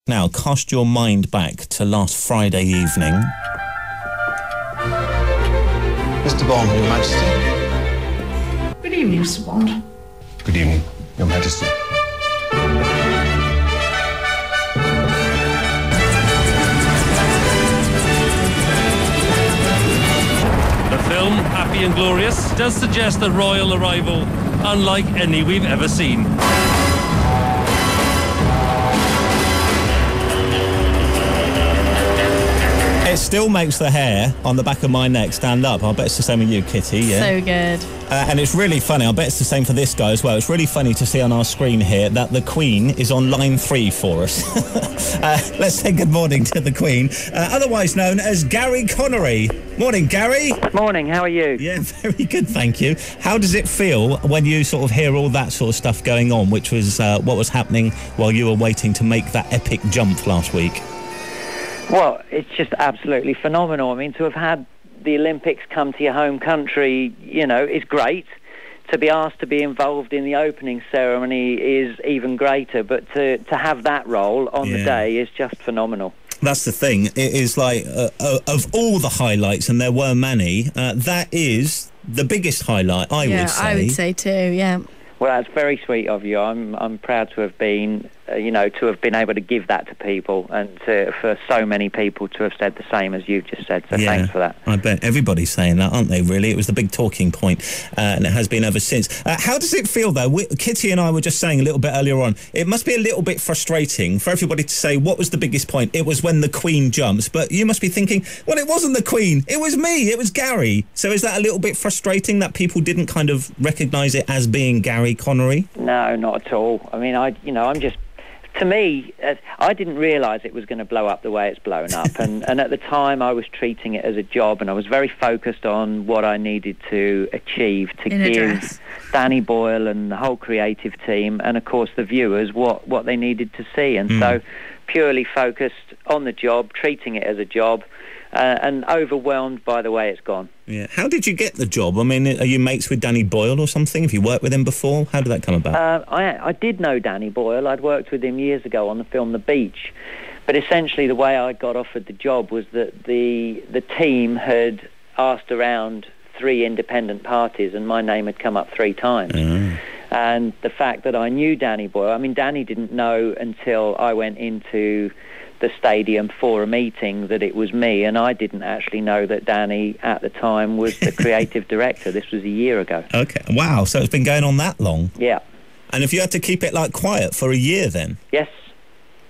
Now, cast your mind back to last Friday evening. Mr. Bond, Your Majesty. Good evening, Mr. Bond. Good evening, Your Majesty. The film, Happy and Glorious, does suggest a royal arrival unlike any we've ever seen. It still makes the hair on the back of my neck stand up. I bet it's the same with you, Kitty. Yeah. So good. And it's really funny. I bet it's the same for this guy as well. It's really funny to see on our screen here that the Queen is on line 3 for us. Let's say good morning to the Queen, otherwise known as Gary Connery. Morning, Gary. Morning, how are you? Yeah, very good, thank you. How does it feel when you sort of hear all that sort of stuff going on, which was what was happening while you were waiting to make that epic jump last week? Well, it's just absolutely phenomenal. I mean, to have had the Olympics come to your home country, you know, is great. To be asked to be involved in the opening ceremony is even greater. But to have that role on the day is just phenomenal. That's the thing. It is like, of all the highlights, and there were many, that is the biggest highlight, I would say. Yeah, I would say too, yeah. Well, that's very sweet of you. I'm proud to have been, to have been able to give that to people, and for so many people to have said the same as you've just said. So thanks for that. I bet everybody's saying that, aren't they? Really, it was the big talking point, and it has been ever since. How does it feel though? Kitty and I were just saying a little bit earlier on. It must be a little bit frustrating for everybody to say what was the biggest point. It was when the Queen jumps, but you must be thinking, well, it wasn't the Queen. It was me. It was Gary. So is that a little bit frustrating that people didn't kind of recognise it as being Gary Connery? No, not at all. I mean, I'm just, to me, I didn't realise it was going to blow up the way it's blown up. and at the time, I was treating it as a job, and I was very focused on what I needed to achieve to give Danny Boyle and the whole creative team, and of course the viewers, what they needed to see. And so purely focused on the job, treating it as a job, and overwhelmed by the way it's gone. Yeah. How did you get the job? I mean, are you mates with Danny Boyle or something? Have you worked with him before? How did that come about? I did know Danny Boyle. I'd worked with him years ago on the film The Beach. But essentially the way I got offered the job was that the team had asked around 3 independent parties, and my name had come up 3 times. And the fact that I knew Danny Boyle, I mean, Danny didn't know until I went into the stadium for a meeting that it was me, and I didn't actually know that Danny at the time was the creative director. This was a year ago. Okay, wow, so it's been going on that long? Yeah. And if you had to keep it like quiet for a year then? Yes.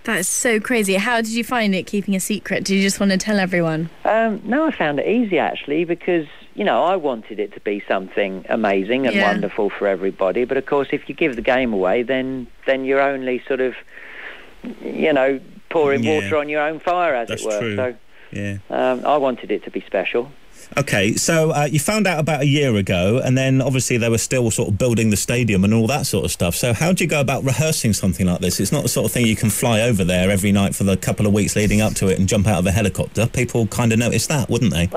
That is so crazy. How did you find it keeping a secret? Did you just want to tell everyone? No, I found it easy actually, because I wanted it to be something amazing and wonderful for everybody. But of course, if you give the game away, then you're only sort of, pouring water on your own fire, as it were. True. So, I wanted it to be special. Okay, so you found out about a year ago, and then obviously they were still sort of building the stadium and all that sort of stuff. So how do you go about rehearsing something like this? It's not the sort of thing you can fly over there every night for the couple of weeks leading up to it and jump out of a helicopter. People kind of notice that, wouldn't they?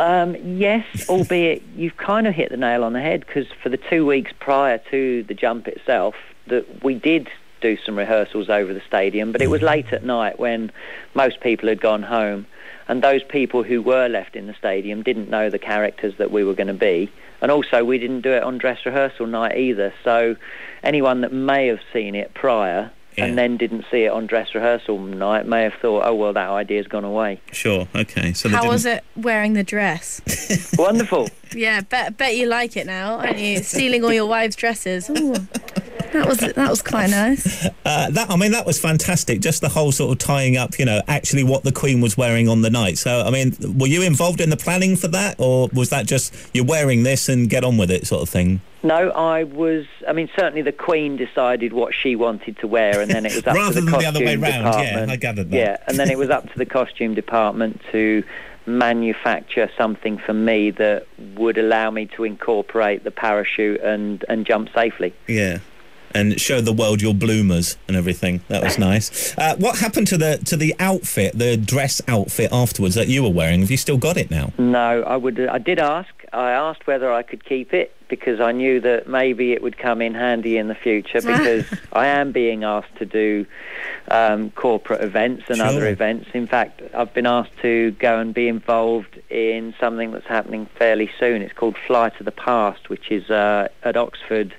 Yes, albeit you've kind of hit the nail on the head, because for the 2 weeks prior to the jump itself, that we did do some rehearsals over the stadium, but it was late at night when most people had gone home, and those people who were left in the stadium didn't know the characters that we were going to be, and also we didn't do it on dress rehearsal night either, so anyone that may have seen it prior and then didn't see it on dress rehearsal night may have thought, oh well, that idea's gone away. Sure, okay. So how was it wearing the dress? Wonderful. Yeah, bet you like it now, aren't you? Stealing all your wives' dresses. Ooh. That was quite nice. That was fantastic. Just the whole sort of tying up, actually what the Queen was wearing on the night. So, I mean, were you involved in the planning for that, or was that just you're wearing this and get on with it sort of thing? No, I was. I mean, certainly the Queen decided what she wanted to wear, and then it was up rather to the than costume the other way round. department. Yeah, I gathered that. Yeah, and then it was up to the costume department to manufacture something for me that would allow me to incorporate the parachute and jump safely. Yeah. And show the world your bloomers and everything. That was nice. What happened to the outfit, the dress outfit afterwards that you were wearing? Have you still got it now? No, I did ask, I asked whether I could keep it because I knew that maybe it would come in handy in the future because I am being asked to do corporate events and other events. In fact, I've been asked to go and be involved in something that's happening fairly soon. It's called Fly to the Past, which is at Oxford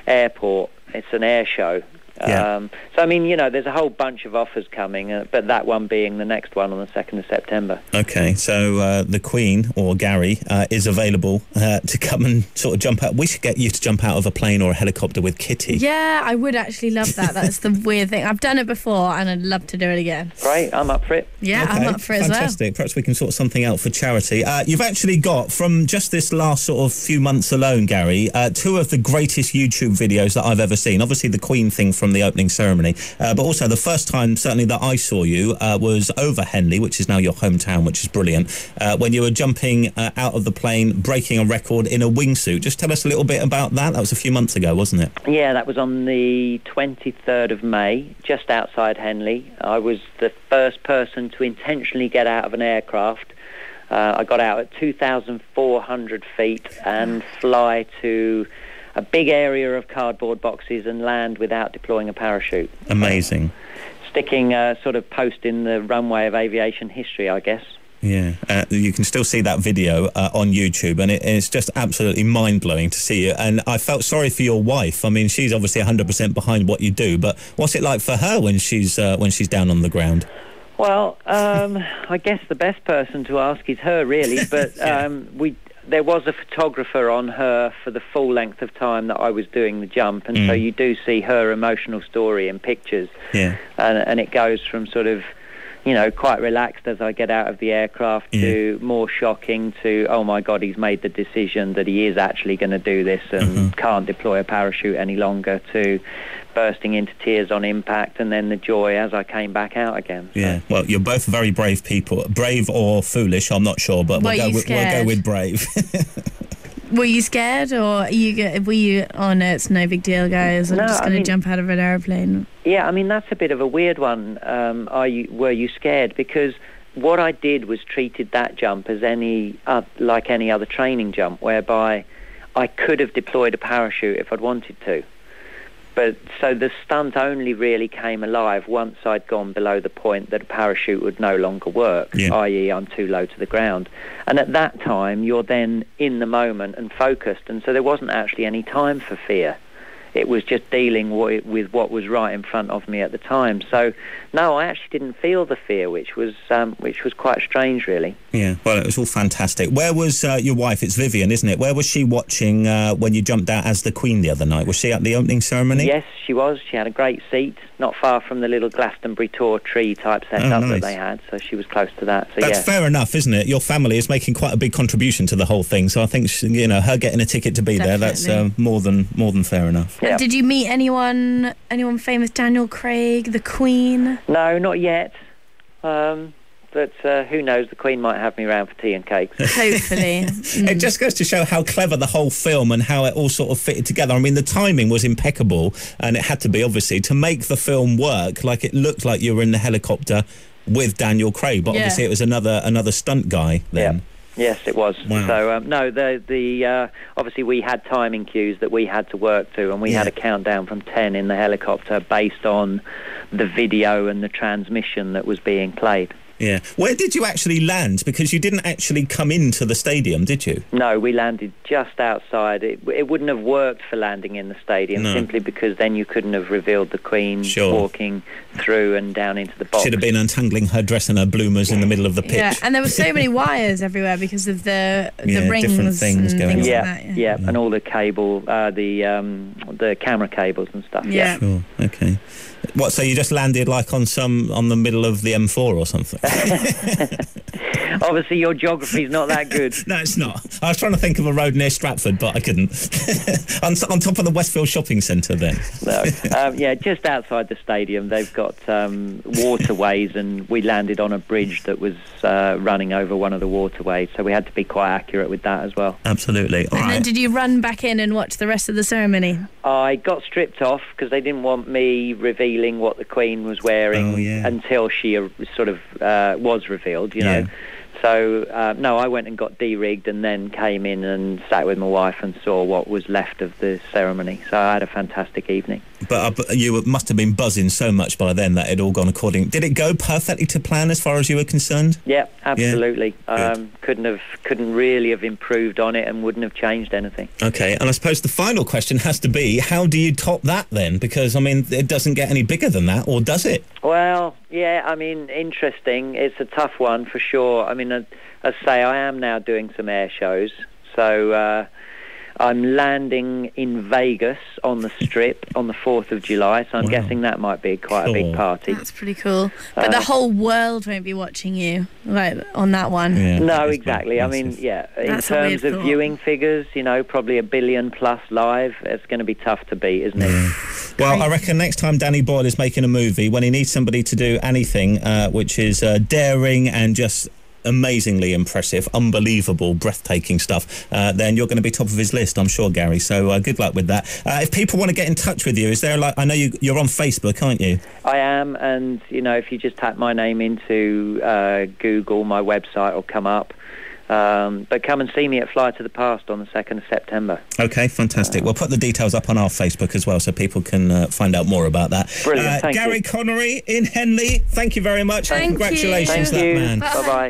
Airport. It's an air show. Yeah. So, I mean, you know, there's a whole bunch of offers coming, but that one being the next one on the 2nd of September. Okay, so the Queen, or Gary, is available to come and sort of jump out. We should get you to jump out of a plane or a helicopter with Kitty. Yeah, I would actually love that. That's the weird thing. I've done it before, and I'd love to do it again. Great, I'm up for it. Yeah, Okay, I'm up for it as well. fantastic. Perhaps we can sort something out for charity. You've actually got, from just this last sort of few months alone, Gary, 2 of the greatest YouTube videos that I've ever seen. Obviously, the Queen thing from the opening ceremony, but also the first time, certainly, that I saw you was over Henley, which is now your hometown, which is brilliant, when you were jumping out of the plane, breaking a record in a wingsuit. Just tell us a little bit about that. That was a few months ago, wasn't it? Yeah, that was on the 23rd of May, just outside Henley. I was the first person to intentionally get out of an aircraft. I got out at 2,400 feet and fly to a big area of cardboard boxes and land without deploying a parachute. Amazing. Sticking a sort of post in the runway of aviation history, I guess. Yeah, you can still see that video on YouTube, and it's just absolutely mind-blowing to see you. And I felt sorry for your wife. I mean, she's obviously 100% behind what you do, but what's it like for her when she's down on the ground? Well, I guess the best person to ask is her, really. But there was a photographer on her for the full length of time that I was doing the jump, and so you do see her emotional story in pictures. Yeah. And it goes from sort of, you know, quite relaxed as I get out of the aircraft to more shocking to, oh my God, he's made the decision that he is actually going to do this and can't deploy a parachute any longer, to bursting into tears on impact, and then the joy as I came back out again. So. Yeah, well, you're both very brave people. Brave or foolish, I'm not sure, but we'll go with brave. Were you scared, or were you, oh no, it's no big deal, guys, I'm just going to jump out of an aeroplane? Yeah, I mean, that's a bit of a weird one. Were you scared? Because what I did was treated that jump as like any other training jump, whereby I could have deployed a parachute if I'd wanted to. But so the stunt only really came alive once I'd gone below the point that a parachute would no longer work, i.e. I'm too low to the ground. And at that time, you're then in the moment and focused, and so there wasn't actually any time for fear. It was just dealing with what was right in front of me at the time. So, no, I actually didn't feel the fear, which was quite strange, really. Yeah, well, it was all fantastic. Where was your wife? It's Vivian, isn't it? Where was she watching when you jumped out as the Queen the other night? Was she at the opening ceremony? Yes, she was. She had a great seat, not far from the little Glastonbury tour tree type setup that they had, so she was close to that. So that's fair enough, isn't it? Your family is making quite a big contribution to the whole thing, so I think her getting a ticket to be there, that's more than fair enough. Yeah. Did you meet anyone famous? Daniel Craig, the Queen? No, not yet. But who knows, the Queen might have me round for tea and cakes. Hopefully. It just goes to show how clever the whole film and how it all sort of fitted together. I mean, the timing was impeccable, and it had to be, obviously, to make the film work. Like, it looked like you were in the helicopter with Daniel Craig, but obviously it was another stunt guy then. Yeah. Yes, it was. Wow. So, no, the obviously we had timing cues that we had to work to, and we had a countdown from 10 in the helicopter based on the video and the transmission that was being played. Yeah. Where did you actually land? Because you didn't actually come into the stadium, did you? No, we landed just outside. It wouldn't have worked for landing in the stadium, simply because then you couldn't have revealed the Queen walking through and down into the box. Should have been untangling her dress and her bloomers in the middle of the pitch. Yeah, and there were so many wires everywhere because of the rings, different things going on. Like that, yeah, and all the cable, the camera cables and stuff. Yeah. Sure. Okay. What, so you just landed like on the middle of the M4 or something? Obviously your geography's not that good. No, it's not. I was trying to think of a road near Stratford, but I couldn't. on top of the Westfield Shopping Centre then. No. Just outside the stadium they've got waterways, and we landed on a bridge that was running over one of the waterways, so we had to be quite accurate with that as well. Absolutely. And then did you run back in and watch the rest of the ceremony? I got stripped off because they didn't want me revealing what the Queen was wearing until she sort of was revealed, you know. So, no, I went and got de-rigged and then came in and sat with my wife and saw what was left of the ceremony. So I had a fantastic evening. But you must have been buzzing so much by then that it all gone according. Did it go perfectly to plan as far as you were concerned? Yeah, absolutely. Yeah. Couldn't really have improved on it and wouldn't have changed anything. Okay, and I suppose the final question has to be, how do you top that then? Because, I mean, it doesn't get any bigger than that, or does it? Well, yeah, I mean, interesting. It's a tough one for sure. I mean, as I say, I am now doing some air shows. So I'm landing in Vegas on the Strip on the 4th of July, so I'm guessing that might be quite a big party. That's pretty cool. But the whole world won't be watching you, like, on that one. Yeah, no, exactly. I mean, yeah, in terms of viewing figures, you know, probably 1 billion plus live, it's going to be tough to beat, isn't it? Well, I reckon next time Danny Boyle is making a movie, when he needs somebody to do anything which is daring and just amazingly impressive, unbelievable, breathtaking stuff, then you're going to be top of his list, I'm sure, Gary. So good luck with that. If people want to get in touch with you, is there, like, I know you're on Facebook, aren't you? I am, and, you know, if you just type my name into Google, my website will come up. But come and see me at Fly to the Past on the 2nd of September. Okay, fantastic. We'll put the details up on our Facebook as well so people can find out more about that. Brilliant, thank Gary you. Connery in Henley, thank you very much. Thank Congratulations, you. that man. Bye-bye.